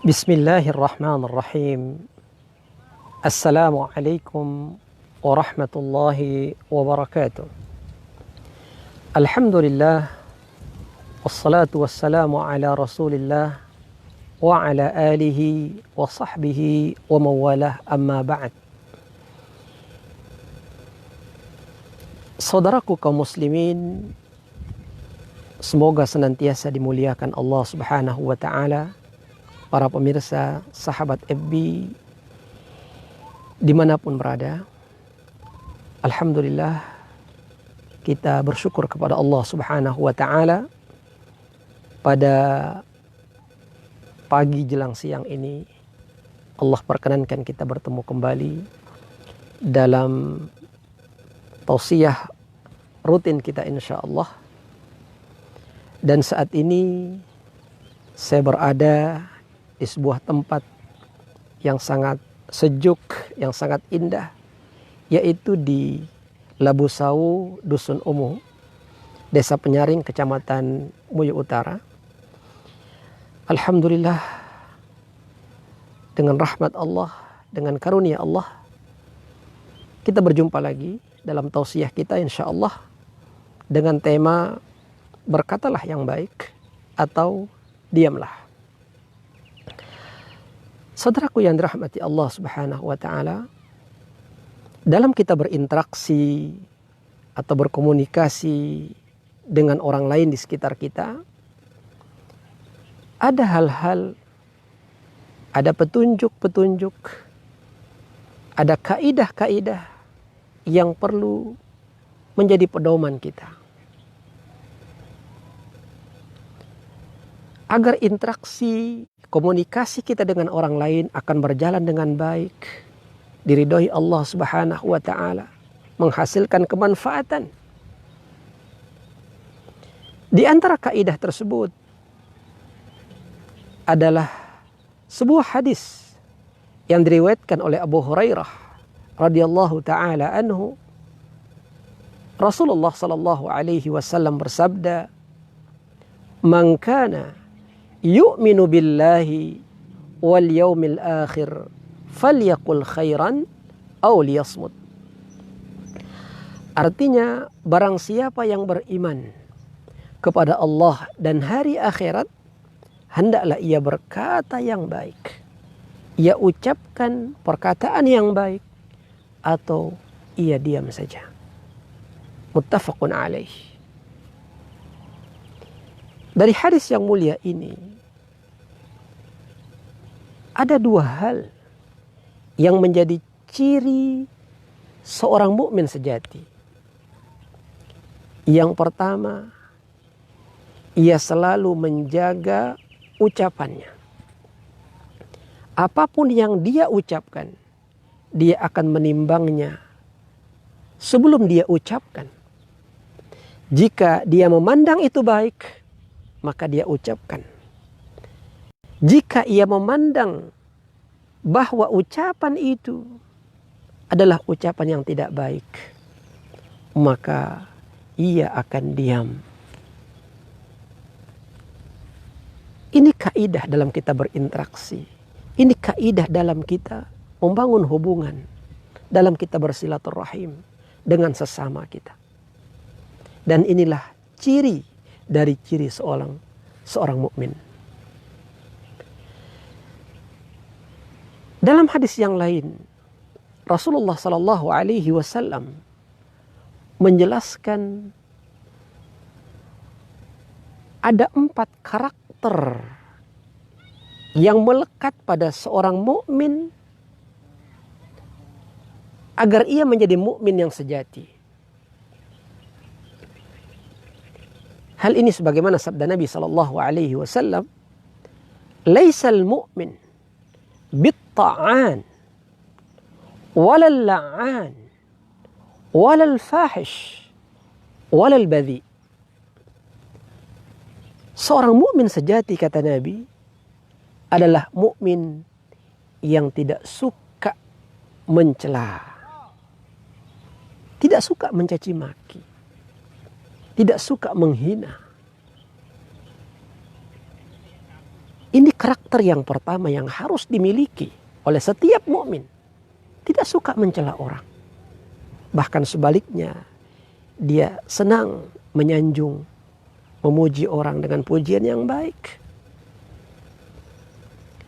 Bismillahirrahmanirrahim. Assalamualaikum warahmatullahi wabarakatuh. Alhamdulillah, wassalatu wassalamu ala rasulillah wa ala alihi wa sahbihi wa mawalah, amma ba'd. Saudaraku kaum muslimin, semoga senantiasa dimuliakan Allah subhanahu wa ta'ala. Para pemirsa, sahabat FB dimanapun berada, alhamdulillah kita bersyukur kepada Allah subhanahu wa ta'ala pada pagi jelang siang ini Allah perkenankan kita bertemu kembali dalam tausiah rutin kita insyaallah. Dan saat ini saya berada di sebuah tempat yang sangat sejuk, yang sangat indah, yaitu di Labu Sawu, Dusun Ungu, Desa Penyaring, Kecamatan Muyu Utara. Alhamdulillah, dengan rahmat Allah, dengan karunia Allah, kita berjumpa lagi dalam tausiah kita insyaallah dengan tema berkatalah yang baik atau diamlah. Saudaraku yang dirahmati Allah subhanahu wa ta'ala, dalam kita berinteraksi atau berkomunikasi dengan orang lain di sekitar kita, ada hal-hal, ada petunjuk-petunjuk, ada kaidah-kaidah yang perlu menjadi pedoman kita agar interaksi komunikasi kita dengan orang lain akan berjalan dengan baik, diridhoi Allah subhanahu wa ta'ala, menghasilkan kemanfaatan. Di antara kaidah tersebut adalah sebuah hadis yang diriwayatkan oleh Abu Hurairah radhiyallahu ta'ala anhu. Rasulullah sallallahu alaihi wasallam bersabda, "Man kana yu'minu billahi wal yawmil akhir falyaqul khairan aw liyasmut." Artinya, barang siapa yang beriman kepada Allah dan hari akhirat, hendaklah ia berkata yang baik, ia ucapkan perkataan yang baik, atau ia diam saja. Muttafaqun alaih. Dari hadis yang mulia ini ada dua hal yang menjadi ciri seorang mukmin sejati. Yang pertama, ia selalu menjaga ucapannya. Apapun yang dia ucapkan, dia akan menimbangnya sebelum dia ucapkan. Jika dia memandang itu baik, maka dia ucapkan. Jika ia memandang bahwa ucapan itu adalah ucapan yang tidak baik, maka ia akan diam. Ini kaidah dalam kita berinteraksi. Ini kaidah dalam kita membangun hubungan, dalam kita bersilaturahim dengan sesama kita. Dan inilah ciri dari ciri seorang mukmin. Dalam hadis yang lain, Rasulullah sallallahu alaihi wasallam menjelaskan ada 4 karakter yang melekat pada seorang mukmin agar ia menjadi mukmin yang sejati. Hal ini sebagaimana sabda Nabi sallallahu alaihi wasallam, "Laisal mu'min bit-ta'an walal la'an walal fahish walal badhi." Seorang mukmin sejati, kata Nabi, adalah mukmin yang tidak suka mencela, tidak suka mencaci maki, tidak suka menghina. Ini karakter yang pertama yang harus dimiliki oleh setiap mukmin. Tidak suka mencela orang. Bahkan sebaliknya, dia senang menyanjung, memuji orang dengan pujian yang baik.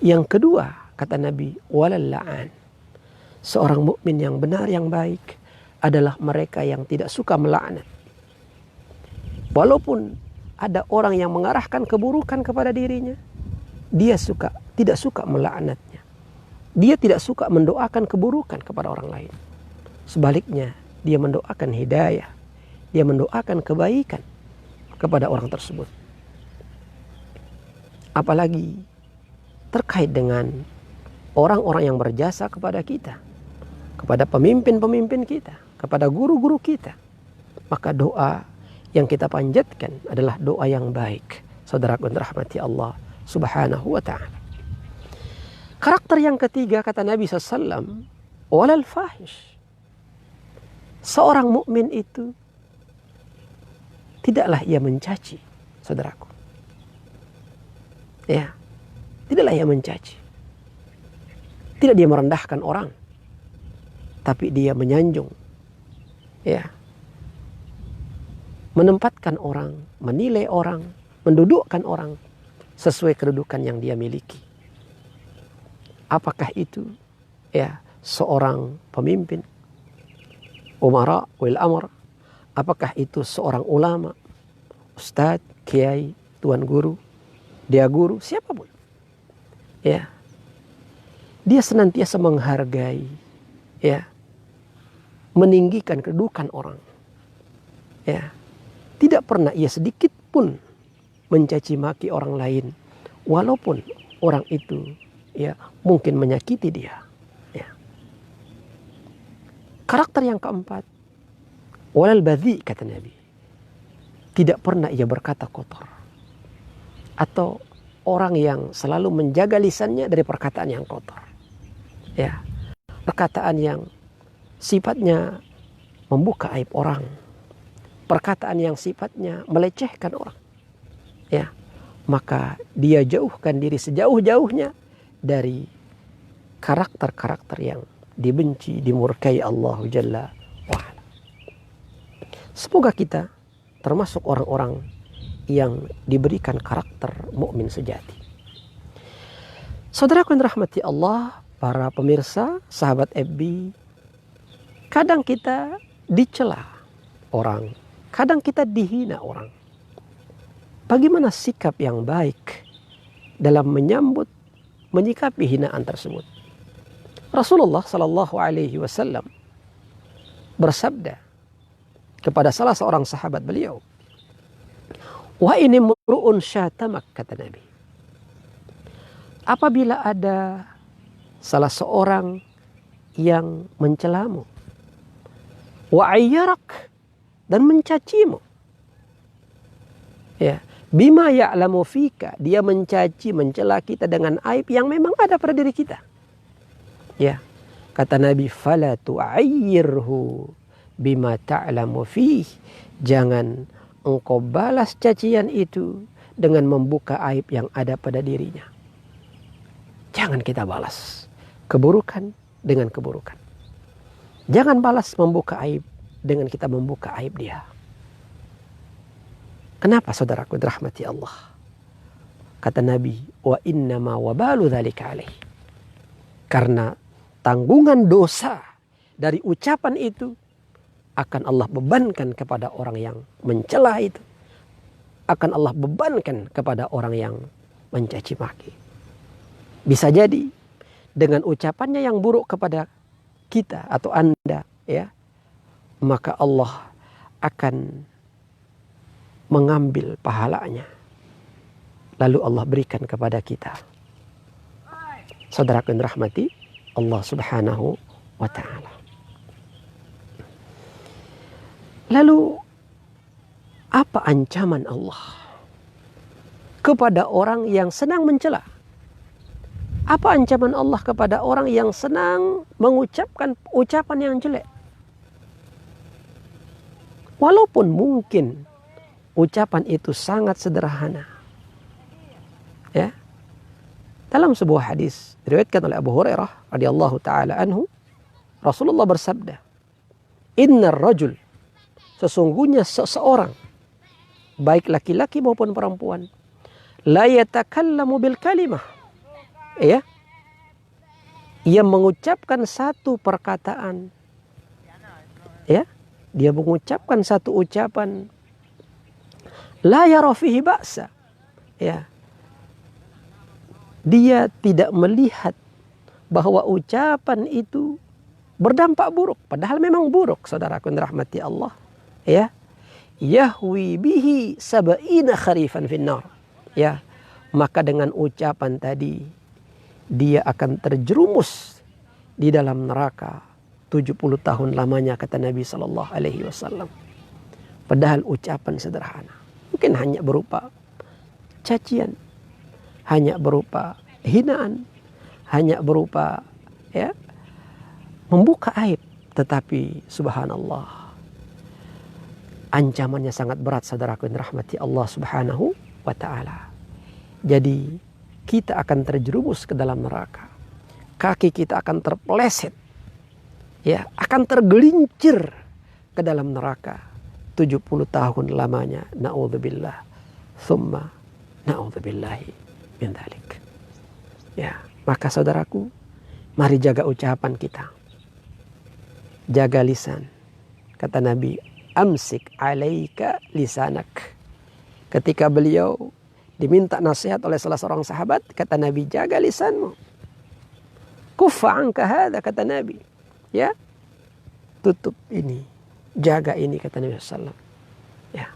Yang kedua, kata Nabi, walal la'an. Seorang mukmin yang benar, yang baik adalah mereka yang tidak suka melaknat. Walaupun ada orang yang mengarahkan keburukan kepada dirinya, dia tidak suka melaknatnya. Dia tidak suka mendoakan keburukan kepada orang lain. Sebaliknya, dia mendoakan hidayah. Dia mendoakan kebaikan kepada orang tersebut. Apalagi terkait dengan orang-orang yang berjasa kepada kita, kepada pemimpin-pemimpin kita, kepada guru-guru kita. Maka doa yang kita panjatkan adalah doa yang baik. Saudaraku yang dirahmati Allah Subhanahu wa ta'ala. Karakter yang ketiga, kata Nabi SAW, walal fahish. Seorang mukmin itu tidaklah ia mencaci, saudaraku. Ya, tidaklah ia mencaci. Tidak dia merendahkan orang, tapi dia menyanjung. Ya, menempatkan orang, menilai orang, mendudukkan orang sesuai kedudukan yang dia miliki. Apakah itu ya seorang pemimpin, umara wal amr, apakah itu seorang ulama, ustadz, kiai, tuan guru, dia guru, siapapun. Ya. Dia senantiasa menghargai, ya, meninggikan kedudukan orang. Ya. Tidak pernah ia sedikit pun mencaci maki orang lain, walaupun orang itu ya mungkin menyakiti dia. Ya. Karakter yang keempat, walal badhi, kata Nabi. Tidak pernah ia berkata kotor. Atau orang yang selalu menjaga lisannya dari perkataan yang kotor. Ya. Perkataan yang sifatnya membuka aib orang. Perkataan yang sifatnya melecehkan orang. Ya. Maka dia jauhkan diri sejauh-jauhnya dari karakter-karakter yang dibenci, dimurkai Allah Jalla wa'ala. Semoga kita termasuk orang-orang yang diberikan karakter mukmin sejati. Saudaraku yang dirahmati Allah, para pemirsa, sahabat FB, kadang kita dicela orang, kadang kita dihina orang. Bagaimana sikap yang baik dalam menyikapi hinaan tersebut? Rasulullah Sallallahu Alaihi Wasallam bersabda kepada salah seorang sahabat beliau, "Wa ini mur'un syatamak," kata Nabi. Apabila ada salah seorang yang mencelamu, wa ayyarak, dan mencacimu, ya, bima ya'lamu fika, dia mencaci, mencela kita dengan aib yang memang ada pada diri kita. Ya, kata Nabi, fala tu'ayyirhu bima ta'lamu fih. Jangan engkau balas cacian itu dengan membuka aib yang ada pada dirinya. Jangan kita balas keburukan dengan keburukan. Jangan balas membuka aib dengan kita membuka aib dia. Kenapa, saudaraku dirahmati Allah? Kata Nabi, wa innama wabalu dzalika alaih. Karena tanggungan dosa dari ucapan itu akan Allah bebankan kepada orang yang mencela itu. Akan Allah bebankan kepada orang yang mencaci maki. Bisa jadi dengan ucapannya yang buruk kepada kita atau Anda, ya, maka Allah akan mengambil pahalanya. Lalu Allah berikan kepada kita. Saudaraku yang rahmati Allah Subhanahu wa ta'ala. Lalu apa ancaman Allah kepada orang yang senang mencela? Apa ancaman Allah kepada orang yang senang mengucapkan ucapan yang jelek? Walaupun mungkin ucapan itu sangat sederhana, ya, Dalam sebuah hadis diriwayatkan oleh Abu Hurairah radhiyallahu taala anhu, Rasulullah bersabda, "Innar rajul," sesungguhnya seseorang, baik laki-laki maupun perempuan, la yatakallamu bil kalimah, ya, ia mengucapkan satu perkataan, ya, dia mengucapkan satu ucapan, la yara fihi ba'sa, ya, dia tidak melihat bahwa ucapan itu berdampak buruk, padahal memang buruk, saudaraku yang dirahmati Allah, ya, yahwi bihi sab'ina kharifan finnar, ya, maka dengan ucapan tadi dia akan terjerumus di dalam neraka 70 tahun lamanya, kata Nabi sallallahu alaihi wasallam. Padahal ucapan sederhana, mungkin hanya berupa cacian, hanya berupa hinaan, hanya berupa, ya, membuka aib, tetapi subhanallah, ancamannya sangat berat, saudaraku yang dirahmati Allah subhanahu wa ta'ala. Jadi kita akan terjerumus ke dalam neraka, kaki kita akan terpeleset, ya, akan tergelincir ke dalam neraka 70 tahun lamanya, na'udzubillah, thumma na'udzubillahi min dzalik. Ya, maka saudaraku, mari jaga ucapan kita, jaga lisan. Kata Nabi, amsik alaika lisanak. Ketika beliau diminta nasihat oleh salah seorang sahabat, kata Nabi, jaga lisanmu. Kuffa anka hadha, kata Nabi, ya, tutup ini, jaga ini, kata Nabi sallallahu alaihi wasallam. Ya.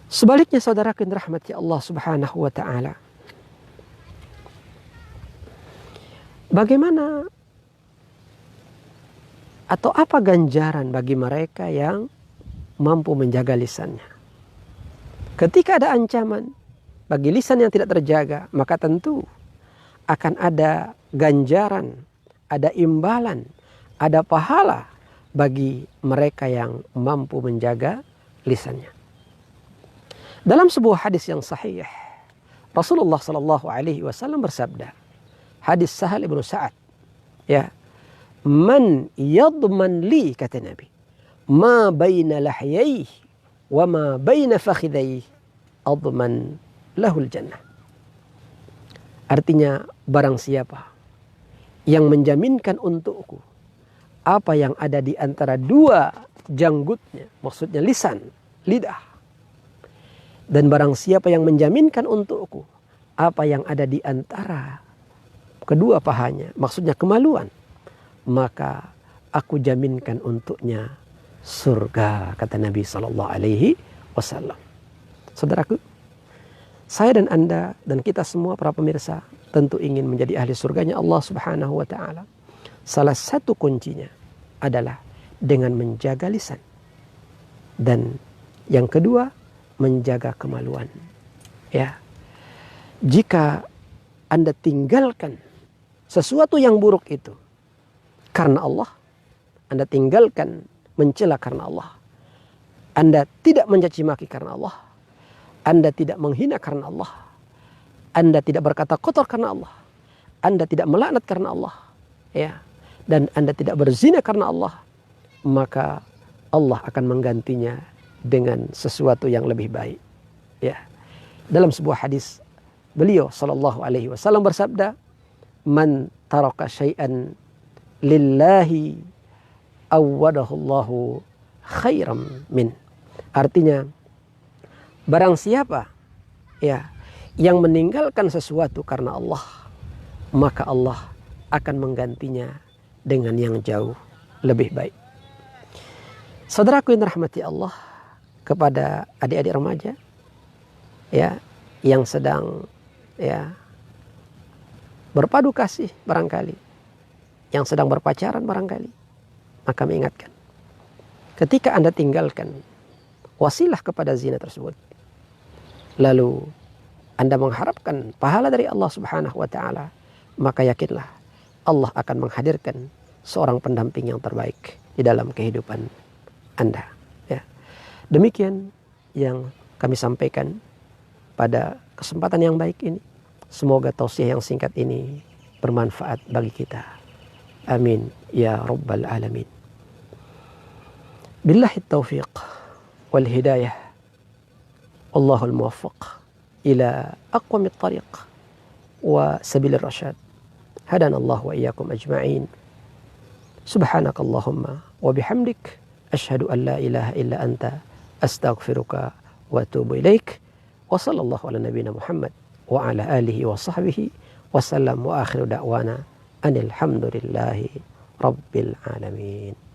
Sebaliknya saudaraku yang dirahmati Allah subhanahu wa ta'ala, bagaimana atau apa ganjaran bagi mereka yang mampu menjaga lisannya? Ketika ada ancaman bagi lisan yang tidak terjaga, maka tentu akan ada ganjaran, ada imbalan, ada pahala bagi mereka yang mampu menjaga lisannya. Dalam sebuah hadis yang sahih, Rasulullah sallallahu alaihi wasallam bersabda, hadis Sahal ibnu Sa'ad, ya, man yadman li, kata Nabi, ma baina lahyaihi wa ma baina fakhidaihi adman lahul jannah. Artinya, barang siapa yang menjaminkan untukku apa yang ada di antara dua janggutnya, maksudnya lisan, lidah, dan barang siapa yang menjaminkan untukku apa yang ada di antara kedua pahanya, maksudnya kemaluan, maka aku jaminkan untuknya surga, kata Nabi sallallahu alaihi wasallam. Saudaraku, saya dan Anda dan kita semua para pemirsa tentu ingin menjadi ahli surganya Allah subhanahu wa ta'ala. Salah satu kuncinya adalah dengan menjaga lisan. Dan yang kedua, menjaga kemaluan. Ya. Jika Anda tinggalkan sesuatu yang buruk itu karena Allah, Anda tinggalkan mencela karena Allah, Anda tidak mencaci maki karena Allah, Anda tidak menghina karena Allah, Anda tidak berkata kotor karena Allah, Anda tidak melaknat karena Allah, ya, dan Anda tidak berzina karena Allah, maka Allah akan menggantinya dengan sesuatu yang lebih baik. Ya. Dalam sebuah hadis, beliau sallallahu alaihi wasallam bersabda, man taraka syai'an lillahi awwadahullahu khairam min. Artinya, barang siapa, ya, yang meninggalkan sesuatu karena Allah, maka Allah akan menggantinya dengan yang jauh lebih baik. Saudaraku yang dirahmati Allah, kepada adik-adik remaja, ya, yang sedang, ya, berpadu kasih barangkali, yang sedang berpacaran barangkali, maka mengingatkan, ketika Anda tinggalkan wasilah kepada zina tersebut, lalu Anda mengharapkan pahala dari Allah subhanahu wa ta'ala, maka yakinlah Allah akan menghadirkan seorang pendamping yang terbaik di dalam kehidupan Anda. Ya. Demikian yang kami sampaikan pada kesempatan yang baik ini. Semoga tausiah yang singkat ini bermanfaat bagi kita. Amin ya rabbal alamin. Billahi taufiq wal hidayah. Allahul muwaffaq ila aqwamit tariq wa sabilir rasyad. Hadana Allah wa iyyakum ajma'in. Subhanakallahumma wa bihamdik asyhadu an la ilaha illa anta astaghfiruka wa atubu ilaik. Wa sallallahu ala nabiyyina Muhammad wa ala alihi wa sahbihi wa sallam wa akhiru da'wana anil hamdulillahi rabbil alamin.